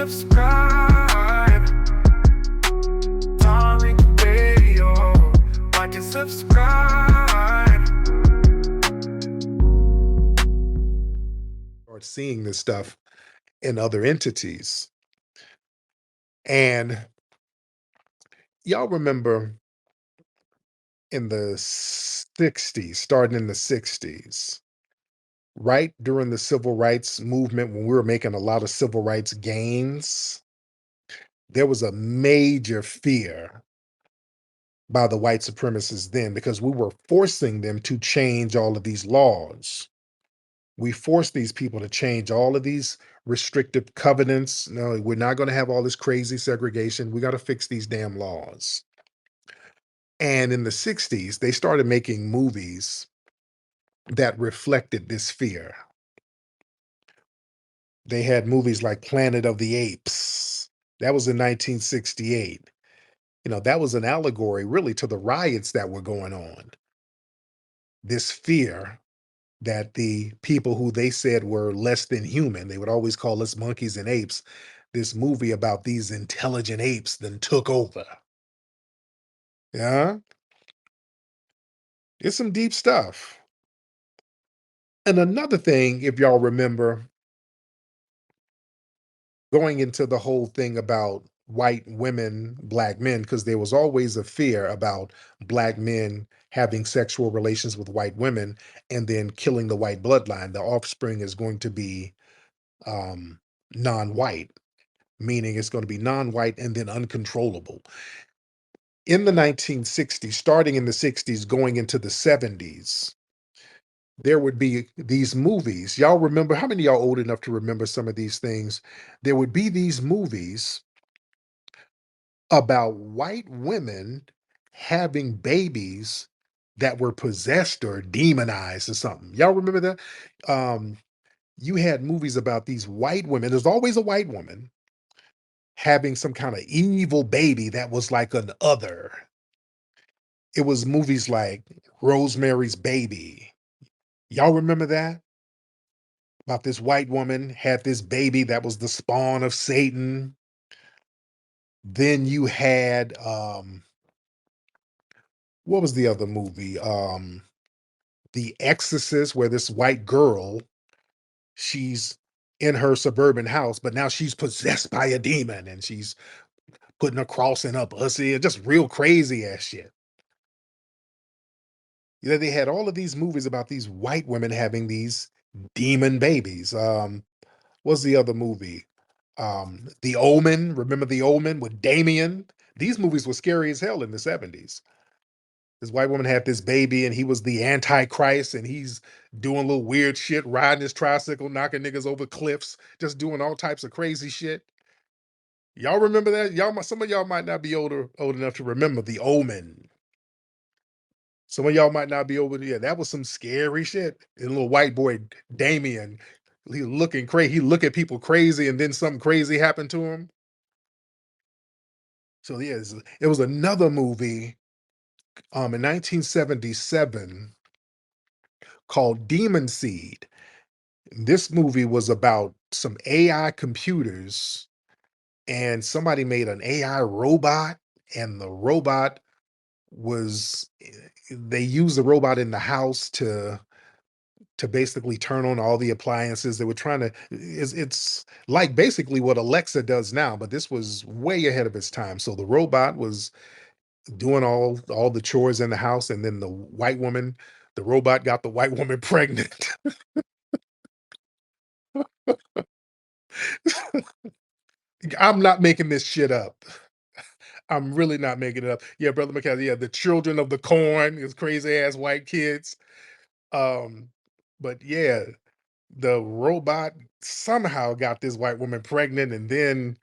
subscribe? Darling Radio, like and subscribe. Start seeing this stuff in other entities. And y'all remember in the 60s, starting in the 60s, right during the civil rights movement, when we were making a lot of civil rights gains, there was a major fear by the white supremacists then because we were forcing them to change all of these laws. We forced these people to change all of these restrictive covenants. No, we're not going to have all this crazy segregation. We got to fix these damn laws. And in the 60s, they started making movies that reflected this fear. They had movies like Planet of the Apes. That was in 1968. That was an allegory really to the riots that were going on. This fear that the people who they said were less than human, they would always call us monkeys and apes. This movie about these intelligent apes then took over. Yeah, it's some deep stuff. And another thing, if y'all remember, going into the whole thing about white women, black men, because there was always a fear about black men having sexual relations with white women and then killing the white bloodline. The offspring is going to be um, non-white, meaning it's going to be non-white and then uncontrollable. In the 1960s, starting in the 60s, going into the 70s, there would be these movies. Y'all remember, how many of y'all old enough to remember some of these things? There would be these movies about white women having babies that were possessed or demonized or something. Y'all remember that? You had movies about these white women. There's always a white woman having some kind of evil baby that was like an other. It was movies like Rosemary's Baby. Y'all remember that? About this white woman had this baby that was the spawn of Satan. Then you had what was the other movie? The Exorcist, where this white girl, she's in her suburban house, but now she's possessed by a demon and she's putting a cross in her pussy and just real crazy ass shit. They had all of these movies about these white women having these demon babies. What's the other movie? The Omen. Remember The Omen with Damien? These movies were scary as hell in the 70s. This white woman had this baby and he was the antichrist and he's doing little weird shit, riding his tricycle, knocking niggas over cliffs, just doing all types of crazy shit. Y'all remember that? Some of y'all might not be old enough to remember The Omen. Some of y'all might not be over there. That was some scary shit. And little white boy Damien, he looking crazy. He look at people crazy, and then something crazy happened to him. So yes, it was another movie in 1977 called Demon Seed. This movie was about some AI computers, and somebody made an AI robot, and the robot was they used the robot in the house to basically turn on all the appliances. They were trying to it's like basically what Alexa does now, but this was way ahead of its time. So the robot was doing all the chores in the house, and then the robot got the white woman pregnant. I'm not making this shit up. I'm really not making it up. Yeah, brother McCaskey. Yeah, the children of the corn is crazy ass white kids. Um, but yeah, the robot somehow got this white woman pregnant, and then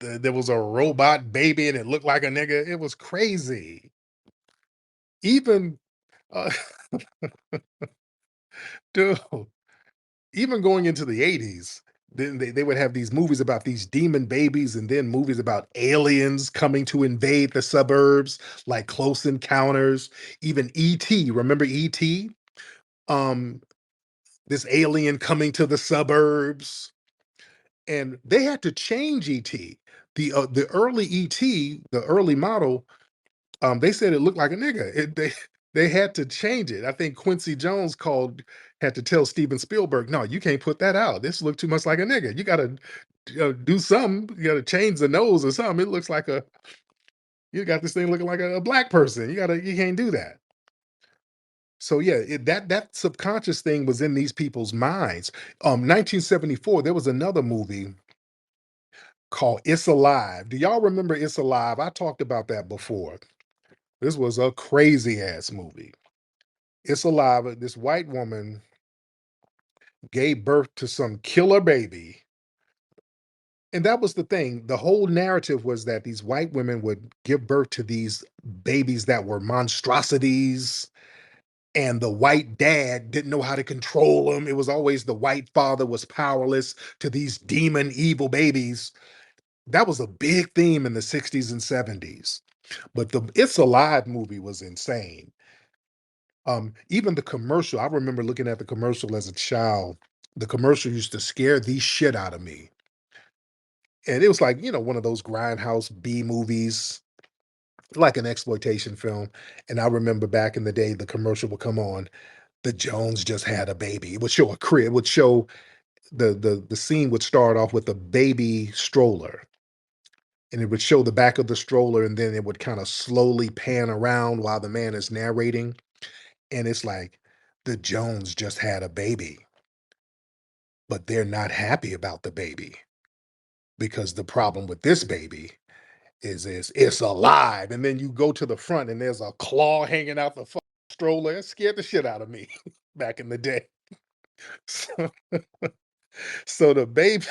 there was a robot baby, and it looked like a nigga. It was crazy. Even uh, dude, even going into the 80s, then they would have these movies about these demon babies, and then movies about aliens coming to invade the suburbs, like Close Encounters. Even E.T. Remember E.T.? Um, this alien coming to the suburbs. and they had to change ET. The early ET, the early model, they said it looked like a nigga. They had to change it. I think Quincy Jones had to tell Steven Spielberg, "No, you can't put that out. This looked too much like a nigga. You gotta do something. You gotta change the nose or something. It looks like you got this thing looking like a black person. You can't do that." So yeah, that subconscious thing was in these people's minds. 1974, there was another movie called It's Alive. Do y'all remember It's Alive? I talked about that before. This was a crazy ass movie. It's Alive. This white woman gave birth to some killer baby. And that was the thing. The whole narrative was that these white women would give birth to these babies that were monstrosities, and the white dad didn't know how to control them. It was always the white father was powerless to these demon evil babies. That was a big theme in the 60s and 70s. But the It's Alive movie was insane. Even the commercial, I remember looking at the commercial as a child. The commercial used to scare the shit out of me. And it was like, one of those grindhouse B movies, like an exploitation film. And I remember back in the day, the commercial would come on. The Jones just had a baby. It would show a crib, would show the scene would start off with a baby stroller. And it would show the back of the stroller, and then it would kind of slowly pan around while the man is narrating. And it's like, the Jones just had a baby, but they're not happy about the baby because the problem with this baby is it's alive. And then you go to the front and there's a claw hanging out the stroller. It scared the shit out of me back in the day. So, so the baby,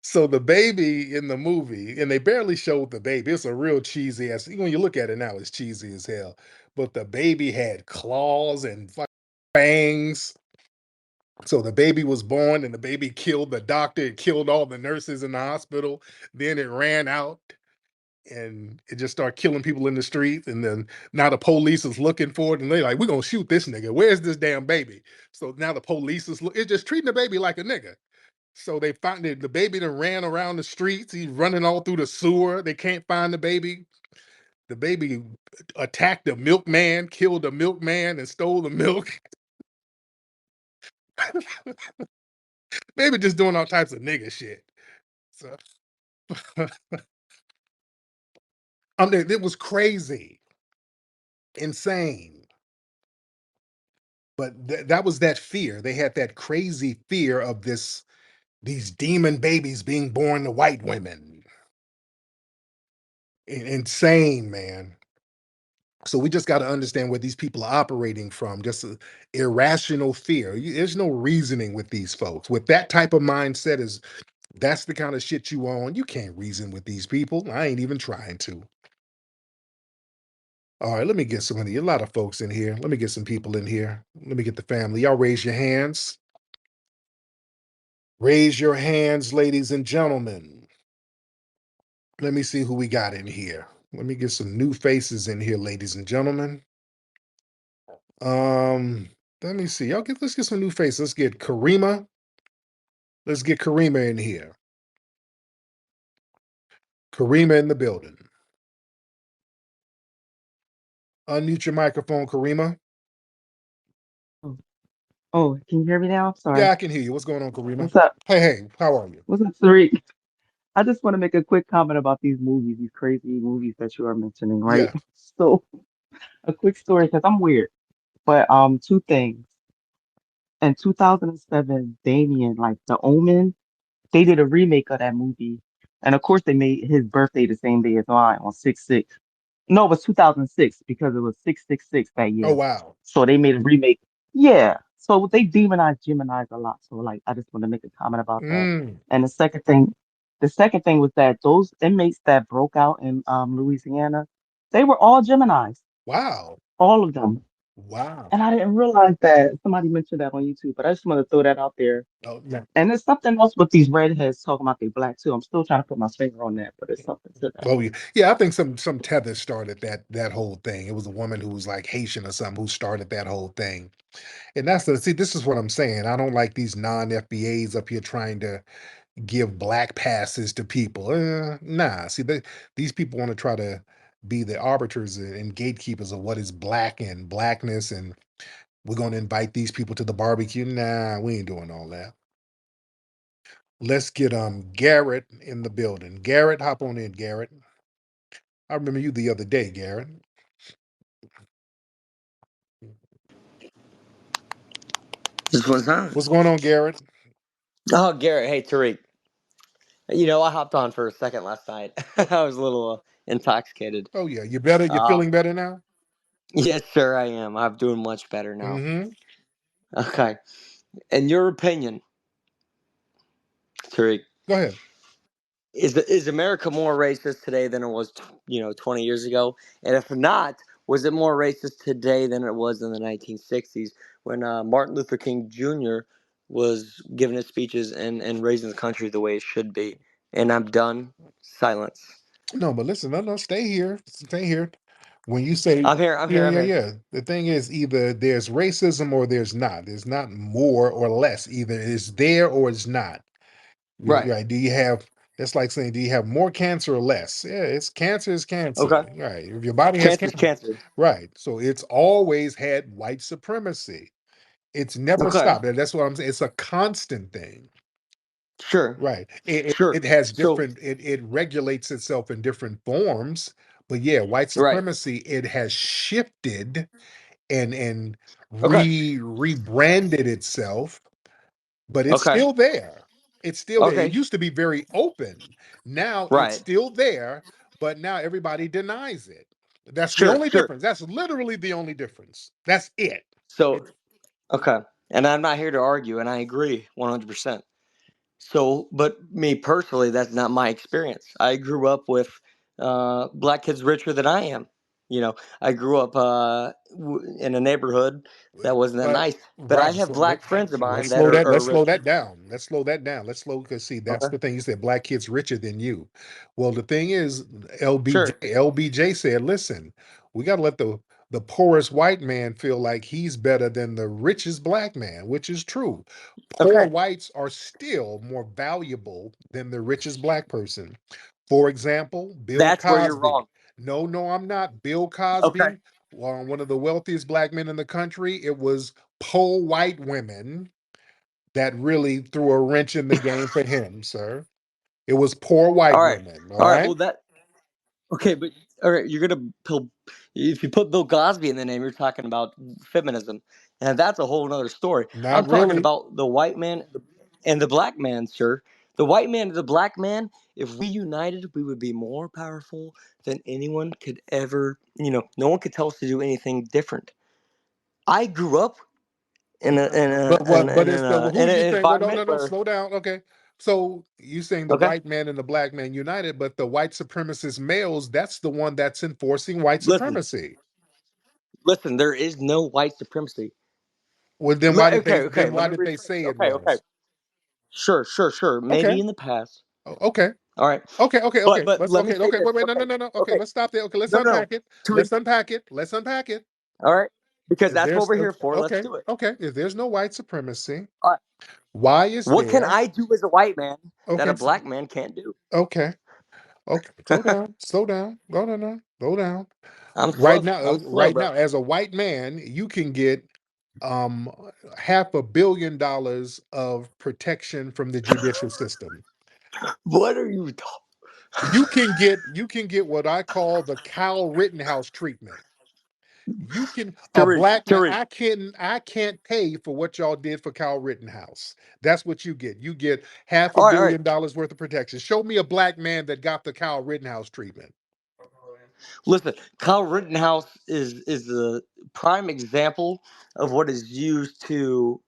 so the baby in the movie, and they barely showed the baby. It's a real cheesy ass. When you look at it now, it's cheesy as hell. But the baby had claws and fangs. So the baby was born, and the baby killed the doctor. It killed all the nurses in the hospital. Then it ran out, and it just started killing people in the streets. And then now the police is looking for it, and they're like, "We're gonna shoot this nigga. Where's this damn baby?" So now the police it's just treating the baby like a nigga. So they find the baby that ran around the streets. He's running all through the sewer. They can't find the baby. The baby attacked the milkman, killed the milkman, and stole the milk. Baby just doing all types of nigga shit. So it was crazy, insane. But that was that fear. They had that crazy fear of these demon babies being born to white women. Insane, man. So we just got to understand where these people are operating from. Just irrational fear. There's no reasoning with these folks. With that type of mindset, is that's the kind of shit you on. You can't reason with these people. I ain't even trying to. All right, let me get a lot of folks in here. Let me get some people in here. Let me get the family. Y'all raise your hands. Raise your hands, ladies and gentlemen. Let me see who we got in here. Let me get some new faces in here, ladies and gentlemen. Um, Let me see. Let's get some new faces. Let's get Karima. Let's get Karima in here. Karima in the building. Unmute your microphone, Karima. Oh, oh, can you hear me now? Yeah, Sorry. I can hear you. What's going on, Karima? What's up? Hey, how are you? What's up, Tariq? I just want to make a quick comment about these movies, these crazy movies that you are mentioning, right? Yeah. So, a quick story because I'm weird, but two things. In 2007, Damien, like The Omen, they did a remake of that movie, and of course they made his birthday the same day as mine on 6/6. No, it was 2006 because it was 666 that Oh year. wow. So they made a remake. Yeah. So they demonize Geminis a lot. So like I just want to make a comment about that. Mm, And the second thing was that those inmates that broke out in Louisiana, they were all Geminis, wow. all of them. Wow. And I didn't realize that. Somebody mentioned that on YouTube, but I just want to throw that out there. Oh, yeah. And there's something else with these redheads talking about they black too. I'm still trying to put my finger on that, but it's something to that. Oh yeah, yeah. I think some tether started that whole thing. It was a woman who was like Haitian or something who started that whole thing. And that's the see. This is what I'm saying. I don't like these non-FBAs up here trying to give black passes to people. Nah. See, these people want to try to be the arbiters and gatekeepers of what is black and blackness, and we're going to invite these people to the barbecue. Nah, we ain't doing all that. Let's get Garrett in the building. Garrett, hop on in, Garrett. I remember you the other day, Garrett. This one's on. What's going on, Garrett? Oh, Garrett. Hey, Tariq. I hopped on for a second last night. I was a little intoxicated. Oh yeah, you better? You're Um, feeling better now? yes, sir, I am. I'm doing much better now. Mm-hmm. Okay. In your opinion, Tariq, Go ahead. is America more racist today than it was, 20 years ago? And if not, was it more racist today than it was in the 1960s when Martin Luther King Jr. was giving his speeches and raising the country the way it should be? And I'm done. Silence. No, but listen, no, stay here. Stay here. When you say, I'm here. I'm yeah, here. I'm yeah, here. yeah. The thing is either there's racism or there's not. There's not more or less. Either it's there or it's not. Right. Right. Do you have that's like saying, do you have more cancer or less? Yeah, it's cancer is cancer. Okay. Right. If your body has Cancer's cancer. cancer. Right. So it's always had white supremacy. It's never Okay. stopped. And that's what I'm saying. It's a constant thing. Sure. Right. It Sure. has So, different, it regulates itself in different forms. But yeah, white right. supremacy, it has shifted and Okay. rebranded itself, but it's Okay. still there. It's still there. It Okay. used to be very open. Now it's Right. still there, but now everybody denies it. That's the Sure. only Sure. difference. That's literally the only difference. That's it. So, It's okay. And I'm not here to argue, and I agree 100%. So, but me personally, that's not my experience. I grew up with black kids richer than I am. I grew up in a neighborhood that wasn't that but nice. But I right. have So let, black friends of mine let's that slow that. are Let's slow richer. that down. Let's slow that down. Let's slow because see that's Okay. the thing. You said black kids richer than you. Well, the thing is, LBJ Sure. LBJ said, listen, we got to let the poorest white man feel like he's better than the richest black man, which is true. Poor Okay. whites are still more valuable than the richest black person. For example, Bill That's where you're Cosby. wrong. No, no, I'm not. Bill Okay. Cosby, one of the wealthiest black men in the country. It was poor white women that really threw a wrench in the game for him, sir. It was poor All white right. women, all All right. right? Well, okay, but all right, you're gonna if you put Bill Cosby in the name, you're talking about feminism, and that's a whole other story. I'm Not talking really. about the white man and the black man, sir. The white man and the black man. If we united, we would be more powerful than anyone could ever. No one could tell us to do anything different. I grew up in a in a But in, what? in, But it's in, the a, who in you an saying? Well, no, environment no, no. where Slow down. Okay. So you saying the okay, white man and the black man united, but the white supremacist males, that's the one that's enforcing white listen, supremacy. listen. There is no white supremacy. Well, then why did Okay, they? okay. Then Let why me did they rephrase. say it Okay, okay. was? Sure, sure, sure. Okay. Maybe in the past. Okay. All right. Okay. Okay. But Okay. but Let's. let me Okay. say Okay. this. Wait. Wait. No. No. Okay. No. No. Okay. Okay. Let's stop there. Okay. Let's No, no, no. unpack it. Tariq. Let's unpack it. Let's unpack it. All right. Because If that's what there's we're here for. Let's okay. do it. Okay. If there's no white supremacy, All right. why is What can there? I do as a white man that a Okay. black man can't do? Okay. Okay. Slow down. Slow down. Go no no. Slow down. I'm Right slow. now, I'm slow, right bro. now, as a white man, you can get um $500 million of protection from the judicial system. What are you talking? You can get what I call the Kyle Rittenhouse treatment. You can a Tariq. black man. Tariq. I can't pay for what y'all did for Kyle Rittenhouse. That's what you get. You get half a All right. All right. billion dollars worth of protection. Show me a black man that got the Kyle Rittenhouse treatment. Listen, Kyle Rittenhouse is the prime example of what is used to.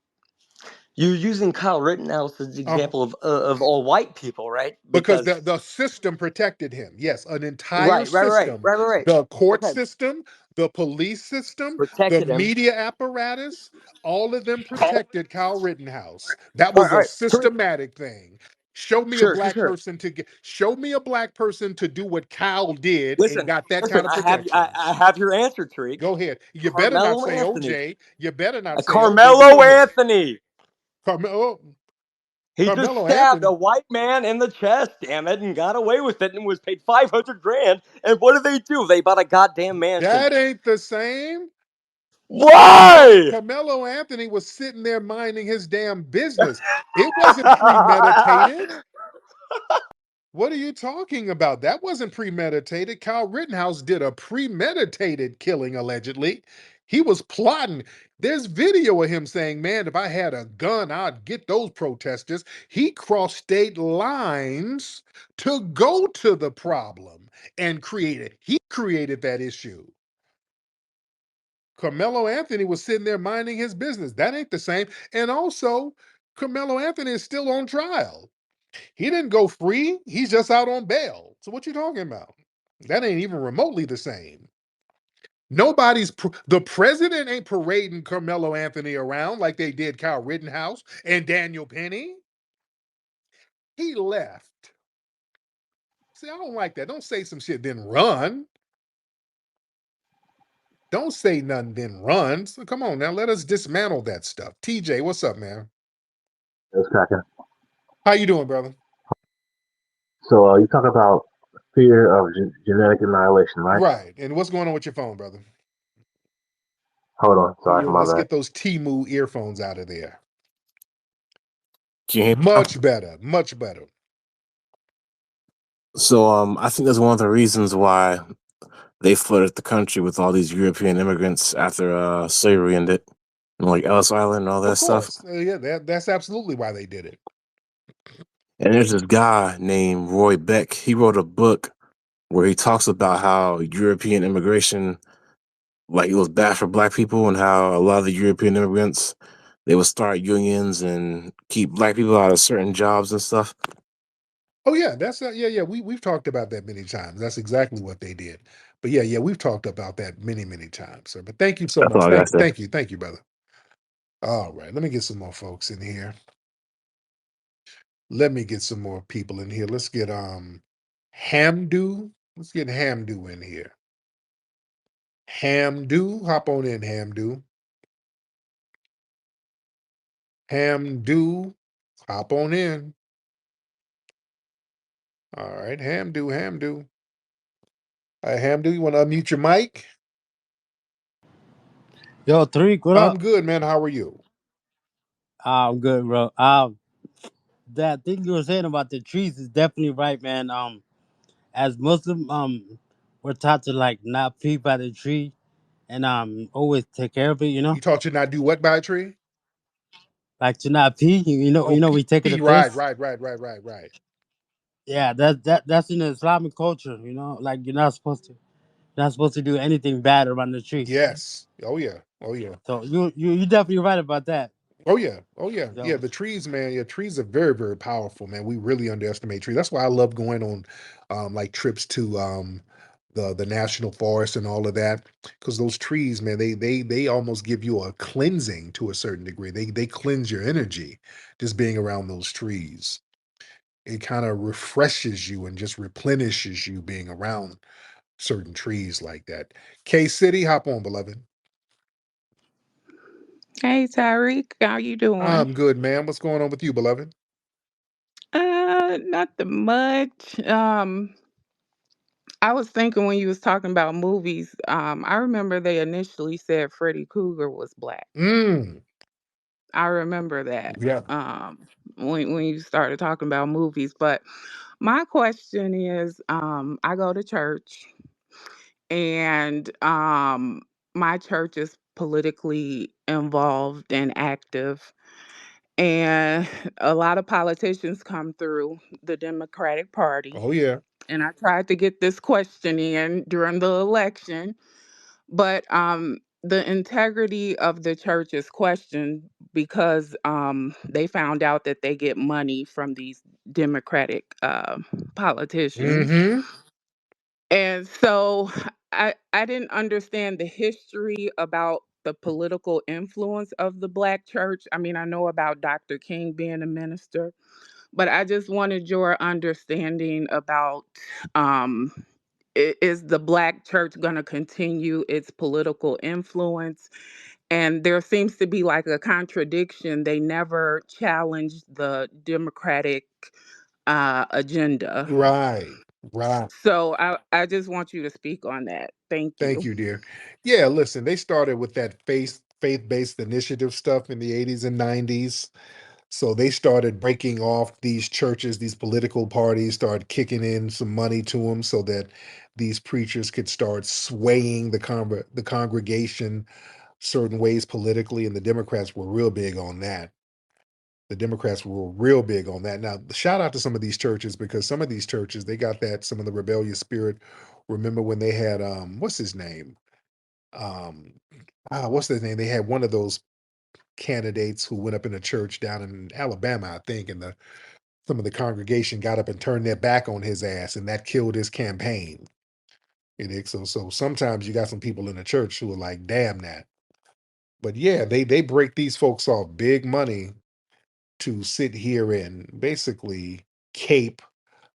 You're using Kyle Rittenhouse as the Uh, example of all white people, right? because Because the system protected him. Yes, an entire right, right, right, system. right, right, right. The court Okay. system, The police system, the Protected him. media apparatus, all of them protected Kyle Rittenhouse. That All was right, all a right. Tariq, systematic thing. Show me a sure, sure, black sure. person to get, show me a black person to do what Kyle did and Listen, got that listen. kind of I protections. have your answer, Tariq. Go ahead. You better not Carmelo say Anthony. OJ. You better not say OJ, but Carmelo go ahead. Anthony. Carmelo, He just Carmelo stabbed Anthony. a white man in the chest, damn it, and got away with it and was paid 500 grand. And what did they do? They bought a goddamn mansion. That ain't the same. Why? Carmelo Anthony was sitting there minding his damn business. It wasn't premeditated. What are you talking about? That wasn't premeditated. Kyle Rittenhouse did a premeditated killing, allegedly. He was plotting. There's video of him saying, man, if I had a gun, I'd get those protesters. He crossed state lines to go to the problem and create it. He created that issue. Carmelo Anthony was sitting there minding his business. That ain't the same. And also, Carmelo Anthony is still on trial. He didn't go free. He's just out on bail. So what you talking about? That ain't even remotely the same. The president ain't parading Carmelo Anthony around like they did Kyle Rittenhouse and Daniel Penny. He left. See, I don't like that. Don't say some shit, then run. Don't say nothing, then run. So come on now, let us dismantle that stuff. TJ, what's up, man? It's cracking. How you doing, brother? So you talk about fear of genetic annihilation, right? Right. And what's going on with your phone, brother? Hold on, sorry, my Let's bad. get those Timu earphones out of there. Can you hear me? Much better. Much better. So I think that's one of the reasons why they flooded the country with all these European immigrants after slavery ended, like Ellis Island and all that Of stuff. course. Yeah, that's absolutely why they did it. And there's this guy named Roy Beck. He wrote a book where he talks about how European immigration, like, it was bad for black people, and how a lot of the European immigrants, they would start unions and keep black people out of certain jobs and stuff. Oh yeah, that's yeah. We've talked about that many times. That's exactly what they did. But yeah, we've talked about that many times, sir. But thank you so That's all much. I gotta say. Thank you, brother. All right, let me get some more folks in here. Let me get some more people in here. Let's get Hamdu. Let's get Hamdu in here. Hamdu, hop on in, Hamdu. Hamdu, hop on in. All right, Hamdu. Hamdu, you want to unmute your mic? Yo, Tariq, what I'm up? good, man. How are you? I'm good, bro. That thing you were saying about the trees is definitely right, man. As Muslim, we're taught to like not peep by the tree and always take care of it. You taught you not do what by a tree? Like to not pee. Oh, We take it a right. piss. Right. Yeah, that's in the Islamic culture. Like you're not supposed to do anything bad around the tree. Yes. Oh yeah. So you definitely right about that. Oh yeah. Yeah, Yo, the trees, man. Yeah, trees are very powerful, man. We really underestimate trees. That's why I love going on like trips to the national forest and all of that. Because those trees, man, they almost give you a cleansing to a certain degree. They cleanse your energy just being around those trees. It kind of refreshes you and just replenishes you being around certain trees like that. K City, hop on, beloved. Hey Tyreek, how you doing? I'm good, man. What's going on with you, beloved? Nothing much. I was thinking when you was talking about movies, I remember they initially said Freddy Krueger was black. Mm, I remember that. yeah. When you started talking about movies, but my question is, I go to church and my church is politically involved and active. And a lot of politicians come through the Democratic Party. Oh, yeah. And I tried to get this question in during the election, but the integrity of the church is questioned because they found out that they get money from these Democratic politicians. Mm-hmm. And so I didn't understand the history about the political influence of the Black church. I mean, I know about Dr. King being a minister, but I just wanted your understanding about um, is the Black church going to continue its political influence? And there seems to be like a contradiction. They never challenged the Democratic agenda. Right, right. So I just want you to speak on that. Thank Thank you. you, dear. Yeah, listen, they started with that faith-based initiative stuff in the 80s and 90s. So they started breaking off these churches, these political parties, started kicking in some money to them so that these preachers could start swaying the congregation certain ways politically, and the Democrats were real big on that. The Democrats were real big on that. Now, shout out to some of these churches because some of these churches, they got that some of the rebellious spirit. Remember when they had what's his name? Um what's his name? They had one of those candidates who went up in a church down in Alabama, I think, and some of the congregation got up and turned their back on his ass, and that killed his campaign. So sometimes you got some people in the church who are like, damn that. But yeah, they break these folks off big money to sit here and basically cape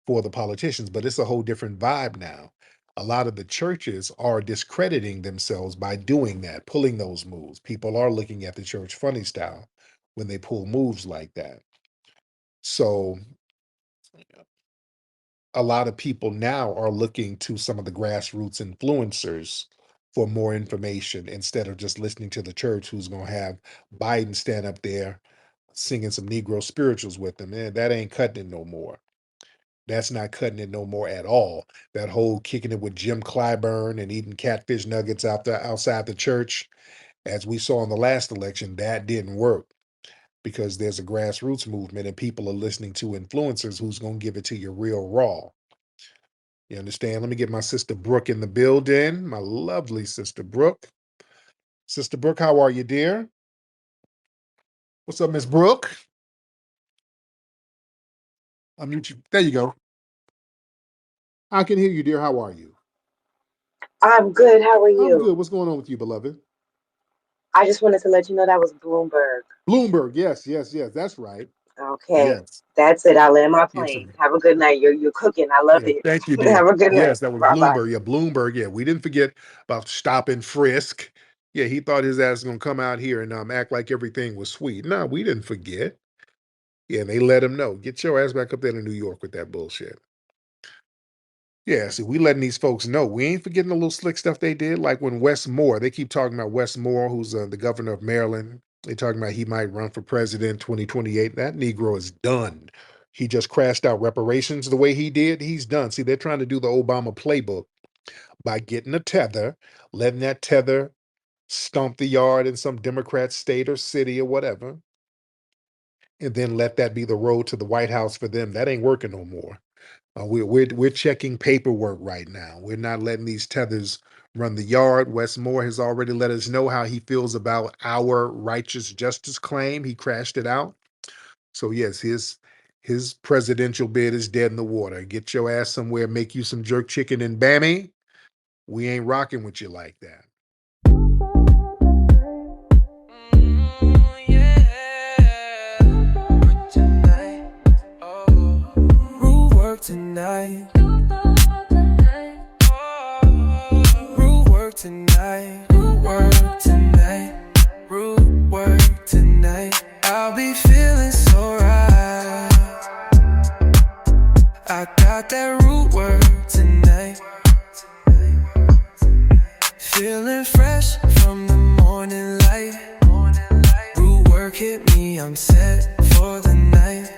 for the politicians, but it's a whole different vibe now. A lot of the churches are discrediting themselves by doing that, pulling those moves. People are looking at the church funny style when they pull moves like that. So a lot of people now are looking to some of the grassroots influencers for more information instead of just listening to the church who's going to have Biden stand up there singing some Negro spirituals with them. Man, that ain't cutting it no more. That's not cutting it no more at all. That whole kicking it with Jim Clyburn and eating catfish nuggets outside the church, as we saw in the last election, that didn't work because there's a grassroots movement and people are listening to influencers who's going to give it to you real raw. You understand? Let me get my sister Brooke in the building. My lovely sister Brooke. Sister Brooke, how are you, dear? What's up, Miss Brooke? I'll mute you. There you go. I can hear you, dear. How are you? I'm good. How are I'm you? good. What's going on with you, beloved? I just wanted to let you know that was Bloomberg. Bloomberg. Yes. That's right. Okay. Yes. That's it. I'll land my Yes. plane. Have a good night. You're cooking. I love Yeah. it. Thank you, dear. Have a good night. Yes, that was Bye bye. Bloomberg. Yeah, Bloomberg. Yeah, we didn't forget about stop and frisk. Yeah, he thought his ass was gonna come out here and act like everything was sweet. No, we didn't forget. Yeah, and they let him know. Get your ass back up there to New York with that bullshit. Yeah, see, we letting these folks know. We ain't forgetting the little slick stuff they did, like when Wes Moore, they keep talking about Wes Moore, who's the governor of Maryland. They talking about he might run for president 2028. That Negro is done. He just crashed out reparations the way he did. He's done. See, they're trying to do the Obama playbook by getting a tether, letting that tether stomp the yard in some Democrat state or city or whatever, and then let that be the road to the White House for them. That ain't working no more. We're checking paperwork right now. We're not letting these tethers run the yard. Wes Moore has already let us know how he feels about our righteous justice claim. He crashed it out. So yes, his presidential bid is dead in the water. Get your ass somewhere, make you some jerk chicken and Bammy. We ain't rocking with you like that. Root work tonight. Root work tonight. Root work tonight. Root work tonight. I'll be feeling so right. I got that root work tonight. Feeling fresh from the morning light. Root work hit me, I'm set for the night.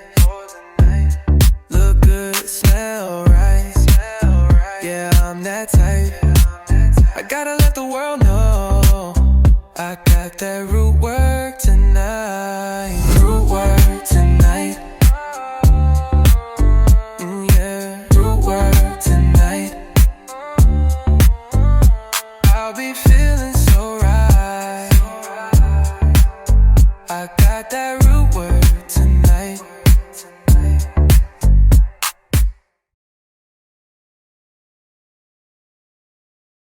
Look good, smell right. Yeah, I'm that type. I gotta let the world know I got that root work tonight. Root work tonight. Yeah, root work tonight. I'll be feeling so right. I got that